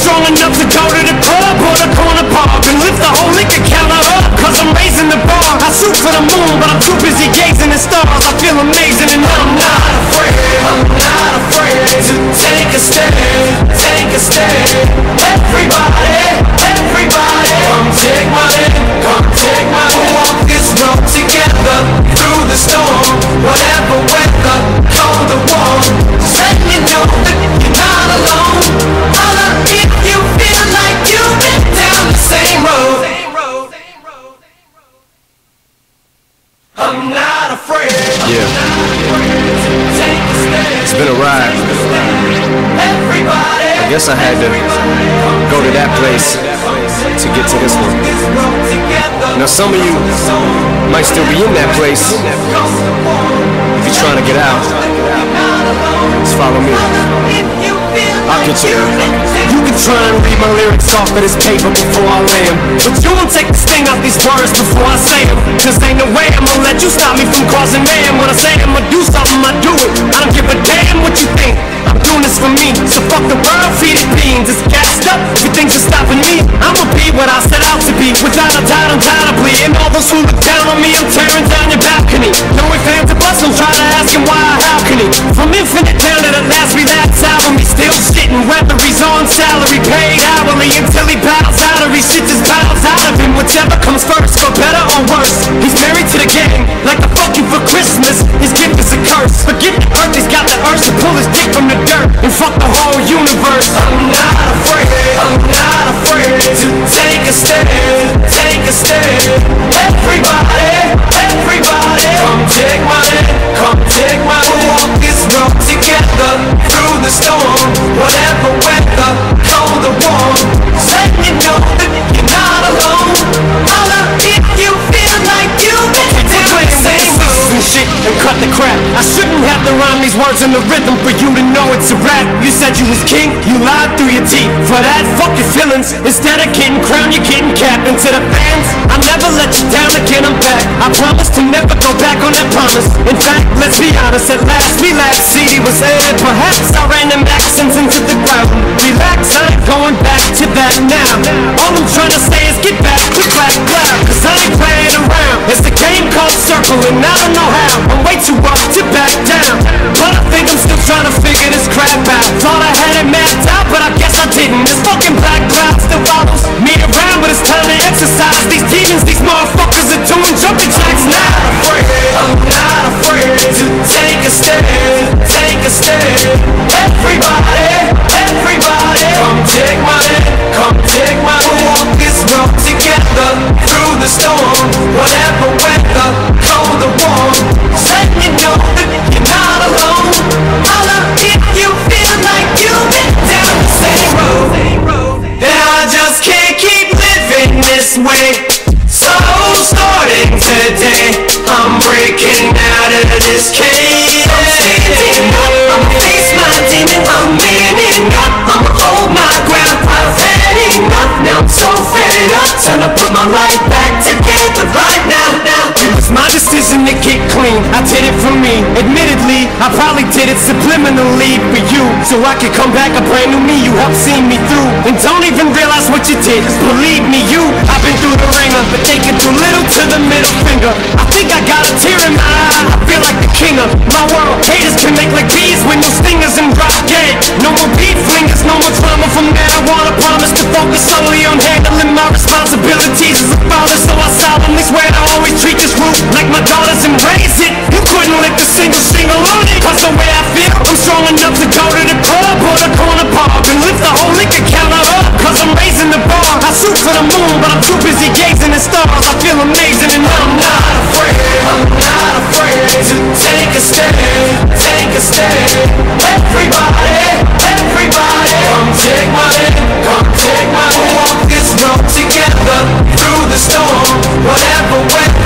strong enough to go to the club or the corner pub and lift the whole liquor counter up, cause I'm raising the bar. I shoot for the moon, but I'm too busy gazing at stars. I feel amazing and I'm not afraid. I'm not afraid to take a stand, take a stand. Everybody, everybody, come take my hand, come take my hand. We'll walk this road together through the storm, whatever weather, cold or warm. Just letting you know that you're not alone. Holla if you feel like you've been down the same road. I'm not afraid. Yeah. It's been a ride. I guess I had to go to that place to get to this one. Now some of you might still be in that place. If you're trying to get out, just follow me. I'll get you there. You can try and read my lyrics off of this paper before I lay 'em, but you won't take the sting out these words before I say 'em. Cause ain't no way I'm gonna let you stop me from causing mayhem. When I say I'ma do something, I do it. I don't give a damn what you think. I'm doing this for me, so fuck the world, feed it beans. It's gassed up, everything's just stopping me. I'ma be what I set out to be, without a doubt, undoubtedly. And all those who look down on me, I'm tearing down your balcony. No ifs, ands, or buts, don't try to ask him why or how can he. From infinite down to the last relapse album, he's still shitting, whether he's on salary, paid hourly, until he bows out or he shit just bows out of him. Whichever comes first, for better or worse. He's married to the game, like a fuck you for Christmas. His gift is a curse. Forget the earth, he's got the urge to pull his dick from the dirt and fuck the whole universe. I'm not afraid, I'm not afraid to take a stand, take a stand. Everybody, everybody, come take my hand, come take my hand. We'll walk this road together through the storm, whatever weather, cold or warm. Just letting you know that you're not alone. Holla if you feel like you've been down the same road. Shit and cut the crap. I shouldn't have to rhyme these words in the rhythm for you to know it's a rap. You said you was king, you lied through your teeth. For that, fuck your feelings. Instead of getting crowned, you're getting capped. And to the fans, I never let you down again, I'm back. I promise to never go back on that promise. In fact, let's be honest, at last we last CD was aired. Perhaps I ran them accents into the ground. Relax, I ain't going back to that now. All I'm trying to say is get back to clap loud, cause I ain't playing around. It's a game called Circle and I don't know how. I'm way too up to back down, but I think I'm still trying to figure this crap out. Thought I had it mapped out, but I guess I didn't. This fucking black cloud still follows me around, but it's time to exercise these demons. These motherfuckers are doing jumping jacks now. I'm not afraid to take a stand, take a stand. Everybody, everybody, come take my hand, come take my hand. We'll walk this road together through the storm, whatever weather, cold or warm. Just letting you know that you're not alone. Holla if you feel like you've been down the same road. And I just can't keep living this way. So starting today, I'm breaking out of this cage. I'm standing up, I'ma face my demon, I'm manning up, I'ma hold my ground. I've had enough, now I'm so fed up. Time to put my life back together right now. It was my decision to get clean, I did it for me. Admittedly, I probably did it subliminally for you, so I could come back a brand new me. You helped see me through, and don't even realize what you did, cause believe me, I've been through the ringer, but taking too little to the middle finger. I think I got a tear in my eye, I feel like the king of my world. Haters can make like bees with no stingers and drop dead. No more beat flingers, no more drama from now. I wanna promise to focus solely on handling my responsibilities as a father, so I solemnly swear to always treat this roof like my daughters and raise it. You couldn't lift a single shingle on it, cause the way I feel, I'm strong enough to go to the club or the corner pub and lift the whole liquor counter up, cause I'm raising the bar. I shoot for the moon, but I'm too busy gazing at stars. I feel amazing and I'm not afraid, I'm not afraid to take a stand, take a stand. Everybody, everybody, come take my hand, come take my hand. We'll walk this road together through the storm, whatever weather.